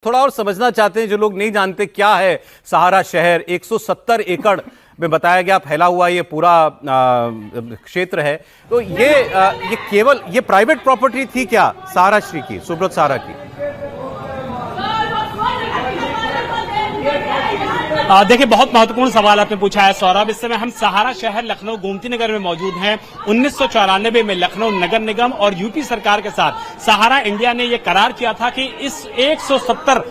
थोड़ा और समझना चाहते हैं जो लोग नहीं जानते क्या है सहारा शहर। 170 एकड़ में बताया गया फैला हुआ ये पूरा क्षेत्र है। तो ये केवल ये प्राइवेट प्रॉपर्टी थी क्या सहारा श्री की, सुब्रत सहारा की? देखिए, बहुत महत्वपूर्ण सवाल आपने पूछा है सौरभ। इस समय हम सहारा शहर लखनऊ गोमती नगर में मौजूद हैं। 1994 में लखनऊ नगर निगम और यूपी सरकार के साथ सहारा इंडिया ने यह करार किया था कि इस 170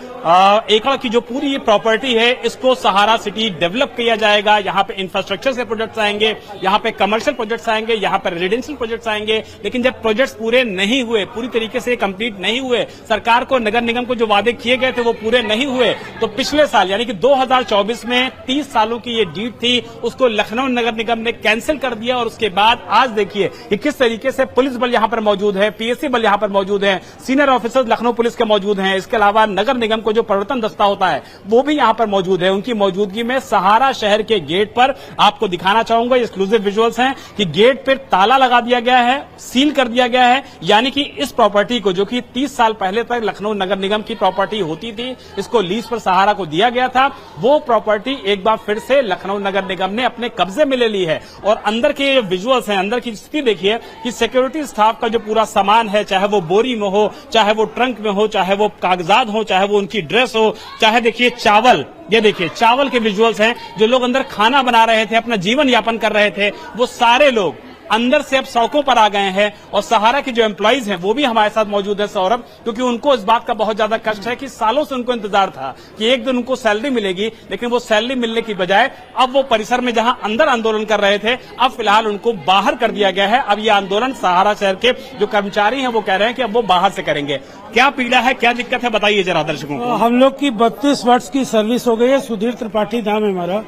एकड़ की जो पूरी ये प्रॉपर्टी है इसको सहारा सिटी डेवलप किया जाएगा। यहाँ पे इंफ्रास्ट्रक्चर से प्रोजेक्ट्स आएंगे, यहाँ पे कमर्शियल प्रोजेक्ट्स आएंगे, यहाँ पे रेजिडेंशियल प्रोजेक्ट्स आएंगे। लेकिन जब प्रोजेक्ट्स पूरे नहीं हुए, पूरी तरीके से कंप्लीट नहीं हुए, सरकार को नगर निगम को जो वादे किए गए थे वो पूरे नहीं हुए, तो पिछले साल यानी कि 2024 में 30 सालों की ये डीड थी, उसको लखनऊ नगर निगम ने कैंसिल कर दिया। और उसके बाद आज देखिए कि किस तरीके से पुलिस बल यहाँ पर मौजूद है, पीएससी बल यहाँ पर मौजूद है, सीनियर ऑफिसर्स लखनऊ पुलिस के मौजूद हैं। इसके अलावा नगर निगम जो प्रवर्तन दस्ता होता है वो भी यहां पर मौजूद है। उनकी मौजूदगी में सहारा शहर के गेट पर आपको दिखाना चाहूंगा, एक्सक्लूसिव विजुअल्स हैं कि गेट पर ताला लगा दिया गया है, सील कर दिया गया है। यानी कि इस प्रॉपर्टी को, जो कि 30 साल पहले तक लखनऊ नगर निगम की प्रॉपर्टी होती थी, इसको लीज पर सहारा को दिया गया था, वो प्रॉपर्टी एक बार फिर से लखनऊ नगर निगम ने अपने कब्जे में ले ली है। और अंदर के विजुअल्स हैं, अंदर की स्थिति देखिए कि सिक्योरिटी स्टाफ का जो पूरा सामान है, चाहे वो बोरी में हो, चाहे वो ट्रंक में हो, चाहे वो कागजात हो, चाहे वो उनकी ड्रेस हो, चाहे देखिए चावल, ये देखिए चावल के विजुअल्स हैं। जो लोग अंदर खाना बना रहे थे, अपना जीवन यापन कर रहे थे, वो सारे लोग अंदर से अब सड़कों पर आ गए हैं। और सहारा के जो एम्प्लॉइज हैं वो भी हमारे साथ मौजूद है सौरभ, क्योंकि उनको इस बात का बहुत ज्यादा कष्ट है कि सालों से उनको इंतजार था कि एक दिन उनको सैलरी मिलेगी, लेकिन वो सैलरी मिलने की बजाय अब वो परिसर में जहां अंदर आंदोलन कर रहे थे, अब फिलहाल उनको बाहर कर दिया गया है। अब ये आंदोलन सहारा शहर के जो कर्मचारी हैं वो कह रहे हैं कि अब वो बाहर से करेंगे। क्या पीड़ा है, क्या दिक्कत है, बताइए जरा दर्शकों को। हम लोग की 32 वर्ष की सर्विस हो गई है। सुधीर त्रिपाठी नाम है हमारा।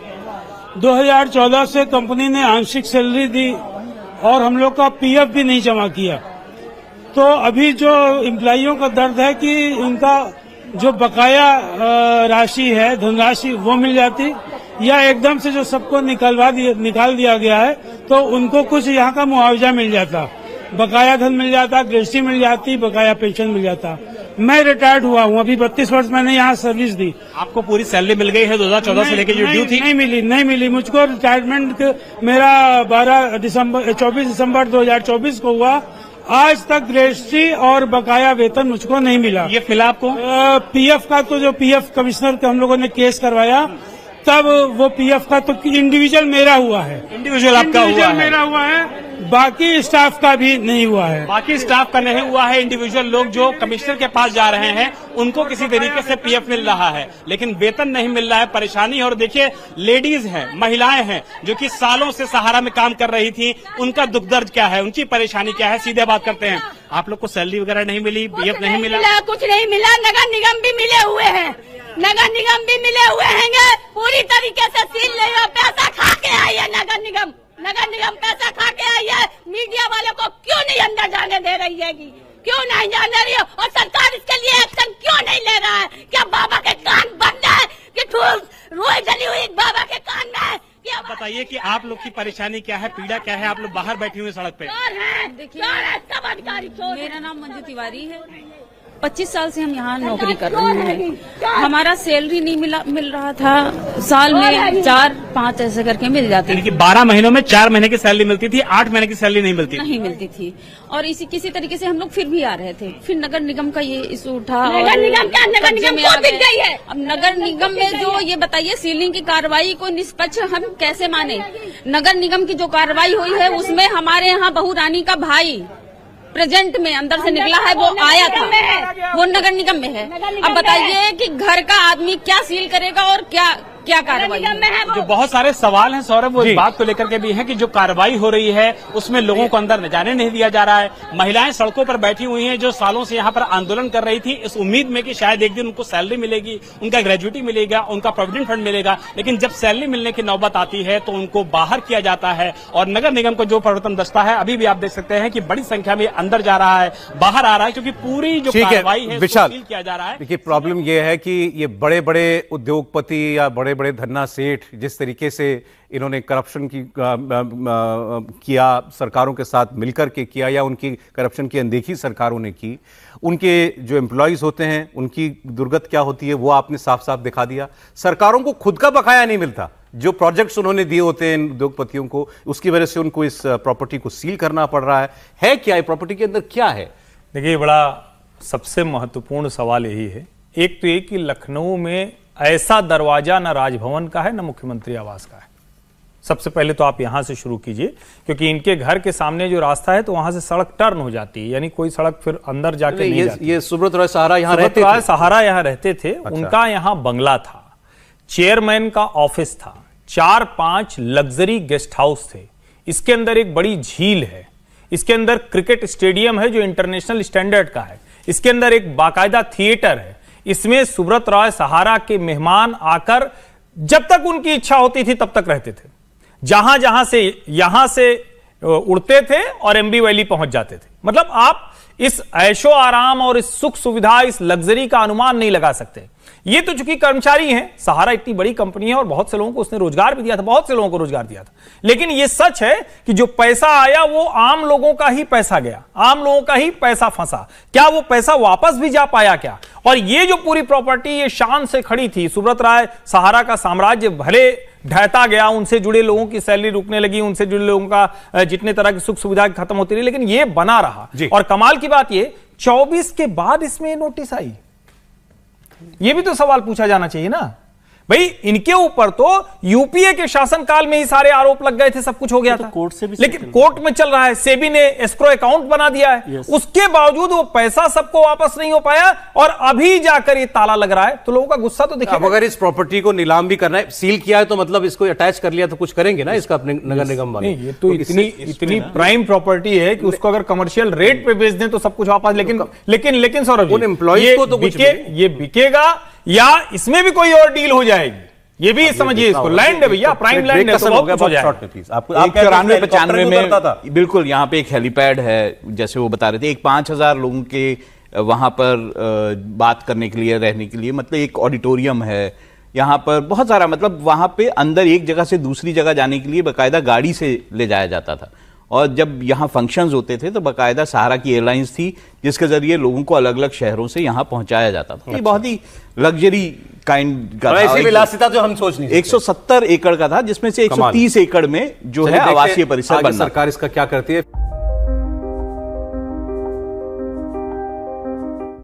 2014 से कंपनी ने आंशिक सैलरी दी और हम लोग का पीएफ भी नहीं जमा किया। तो अभी जो एम्प्लॉइयों का दर्द है कि उनका जो बकाया राशि है, धनराशि, वो मिल जाती, या एकदम से जो सबको निकाल दिया गया है तो उनको कुछ यहाँ का मुआवजा मिल जाता, बकाया धन मिल जाता, ग्रेच्युटी मिल जाती, बकाया पेंशन मिल जाता। मैं रिटायर्ड हुआ हूँ, अभी 32 वर्ष मैंने यहाँ सर्विस दी। आपको पूरी सैलरी मिल गई है 2014 से लेकर जो ड्यू थी? नहीं मिली मुझको। रिटायरमेंट मेरा 24 दिसंबर 2024 को हुआ। आज तक ग्रेच्युटी और बकाया वेतन मुझको नहीं मिला। ये मिला आपको? पीएफ का तो जो पीएफ कमिश्नर के हम लोगों ने केस करवाया, तब वो पीएफ का तो इंडिविजुअल मेरा हुआ है। इंडिविजुअल आपका हुआ है? मेरा हुआ है, बाकी स्टाफ का भी नहीं हुआ है। बाकी स्टाफ का नहीं हुआ है। इंडिविजुअल लोग जो कमिश्नर के पास जा रहे हैं उनको किसी तरीके से पीएफ मिल रहा है, लेकिन वेतन नहीं मिल रहा है। परेशानी। और देखिए, लेडीज हैं, महिलाएं हैं जो कि सालों से सहारा में काम कर रही थी, उनका दुख दर्द क्या है, उनकी परेशानी क्या है, सीधे बात करते हैं। आप लोग को सैलरी वगैरह नहीं मिली, पीएफ नहीं मिला? कुछ नहीं मिला। नगर निगम भी मिले हुए हैं, नगर निगम भी मिले हुए हैं, पूरी तरीके से सील नहीं हुआ। पैसा खा के आई है नगर निगम, नगर निगम पैसा खा के आई है। मीडिया वालों को क्यों नहीं अंदर जाने दे रही है, क्यों नहीं जाने रही है? और सरकार इसके लिए एक्शन क्यों नहीं ले रहा है? क्या बाबा के कान बंद है कि रोई जली हुई बाबा के कान में है? बताइए कि आप लोग की परेशानी क्या है, पीड़ा क्या है? आप लोग बाहर बैठे हुए सड़क पे। देखिए, सब अधिकारी, मेरा नाम मंजू तिवारी है। 25 साल से हम यहाँ नौकरी कर रहे हैं। हमारा सैलरी नहीं मिल रहा था। साल में 4-5 ऐसे करके मिल जाती थी। 12 महीनों में 4 महीने की सैलरी मिलती थी, 8 महीने की सैलरी नहीं मिलती थी। और किसी तरीके से हम लोग फिर भी आ रहे थे। फिर नगर निगम का ये इशू उठा। नगर निगम क्या, नगर निगम को बिक गई है। अब नगर निगम में जो ये बताइए, सीलिंग की कार्रवाई को निष्पक्ष हम कैसे माने? नगर निगम की जो कार्रवाई हुई है उसमें हमारे यहाँ बहू रानी का भाई प्रेजेंट में अंदर से निकला है, वो आया था, वो नगर निगम में है। अब बताइए कि घर का आदमी क्या सील करेगा और क्या कार्रवाई है? जो बहुत सारे सवाल हैं सौरभ, वो इस बात को लेकर के भी हैं कि जो कार्रवाई हो रही है उसमें लोगों को अंदर न जाने नहीं दिया जा रहा है। महिलाएं सड़कों पर बैठी हुई हैं जो सालों से यहाँ पर आंदोलन कर रही थी, इस उम्मीद में कि शायद एक दिन उनको सैलरी मिलेगी, उनका ग्रेजुटी मिलेगा, उनका प्रोविडेंट फंड मिलेगा। लेकिन जब सैलरी मिलने की नौबत आती है तो उनको बाहर किया जाता है। और नगर निगम का जो प्रवर्तन दस्ता है अभी भी आप देख सकते हैं कि बड़ी संख्या में अंदर जा रहा है, बाहर आ रहा है, क्योंकि पूरी जो कार्रवाई है विशाल किया जा रहा है। देखिए, प्रॉब्लम ये है कि ये बड़े बड़े उद्योगपति या बड़े बड़े बड़े धन्ना सेठ जिस तरीके से इन्होंने करप्शन की किया, सरकारों के साथ मिलकर के किया, या उनकी करप्शन की अनदेखी सरकारों ने की, उनके जो एम्प्लॉयज होते हैं उनकी दुर्गत क्या होती है वो आपने साफ साफ दिखा दिया। सरकारों को खुद का बकाया नहीं मिलता, जो प्रोजेक्ट्स उन्होंने दिए होते हैं उद्योगपतियों को, उसकी वजह से उनको इस प्रॉपर्टी को सील करना पड़ रहा है क्या? ये प्रॉपर्टी के अंदर क्या है? देखिए, बड़ा सबसे महत्वपूर्ण सवाल यही है। एक तो ये कि लखनऊ में ऐसा दरवाजा न राजभवन का है न मुख्यमंत्री आवास का है। सबसे पहले तो आप यहां से शुरू कीजिए, क्योंकि इनके घर के सामने जो रास्ता है तो वहां से सड़क टर्न हो जाती है, यानी कोई सड़क फिर अंदर जाके नहीं जाती। ये सुब्रत राय सहारा यहाँ रहते थे? सहारा यहाँ रहते थे। अच्छा। उनका यहाँ बंगला था, चेयरमैन का ऑफिस था, 4-5 लग्जरी गेस्ट हाउस थे, इसके अंदर एक बड़ी झील है, इसके अंदर क्रिकेट स्टेडियम है जो इंटरनेशनल स्टैंडर्ड का है, इसके अंदर एक बाकायदा थिएटर है। इसमें सुब्रत राय सहारा के मेहमान आकर जब तक उनकी इच्छा होती थी तब तक रहते थे, जहां से यहां से उड़ते थे और एमबी वैली पहुंच जाते थे। मतलब आप इस ऐशो आराम और इस सुख सुविधा, इस लग्जरी का अनुमान नहीं लगा सकते। ये तो चूंकि कर्मचारी हैं, सहारा इतनी बड़ी कंपनी है और बहुत से लोगों को उसने रोजगार भी दिया था, बहुत से लोगों को रोजगार दिया था, लेकिन ये सच है कि जो पैसा आया वो आम लोगों का ही पैसा गया, आम लोगों का ही पैसा फंसा। क्या वो पैसा वापस भी जा पाया क्या? और ये जो पूरी प्रॉपर्टी ये शान से खड़ी थी, सुब्रत राय सहारा का साम्राज्य भले ढहता गया, उनसे जुड़े लोगों की सैलरी रुकने लगी, उनसे जुड़े लोगों का जितने तरह की सुख सुविधा खत्म होती रही, लेकिन ये बना रहा। और कमाल की बात ये 24 के बाद इसमें नोटिस आई, ये भी तो सवाल पूछा जाना चाहिए ना भाई। इनके ऊपर तो यूपीए के शासनकाल में ही सारे आरोप लग गए थे, सब कुछ हो गया था, कोर्ट से भी, लेकिन कोर्ट में चल रहा है, सेबी ने एस्क्रो अकाउंट बना दिया है, उसके बावजूद वो पैसा सबको वापस नहीं हो पाया और अभी जाकर ये ताला लग रहा है, तो लोगों का गुस्सा तो दिखेगा। अब अगर इस प्रॉपर्टी को नीलाम भी करना है, सील किया है, तो मतलब इसको अटैच कर लिया तो कुछ करेंगे ना इसका अपने नगर निगम वाले। ये तो इतनी प्राइम प्रॉपर्टी है कि उसको अगर कमर्शियल रेट पे बेच दें तो सब कुछ वापस, लेकिन सौरभ, उन एम्प्लॉइज को तो ये बिकेगा या इसमें भी कोई और डील हो जाएगी, ये भी समझिए। इसको लैंड है भैया, प्राइम लैंड है, तो बहुत कुछ हो जाएगा। आपको 94-95 में बिल्कुल यहाँ पे एक हेलीपैड है, जैसे वो बता रहे थे, एक 5000 लोगों के वहां पर बात करने के लिए, रहने के लिए, मतलब एक ऑडिटोरियम है यहाँ पर, बहुत सारा, मतलब वहां पे अंदर एक जगह से दूसरी जगह जाने के लिए बाकायदा गाड़ी से ले जाया जाता था। और जब यहाँ फंक्शंस होते थे तो बाकायदा सहारा की एयरलाइंस थी जिसके जरिए लोगों को अलग अलग शहरों से यहाँ पहुंचाया जाता था। ये बहुत ही लग्जरी काइंड का ऐसी विलासिता जो हम सोच नहीं सकते। 170 एकड़ का था, जिसमें से 130 एकड़ में जो है आवासीय परिसर बनना। सरकार इसका क्या करती है?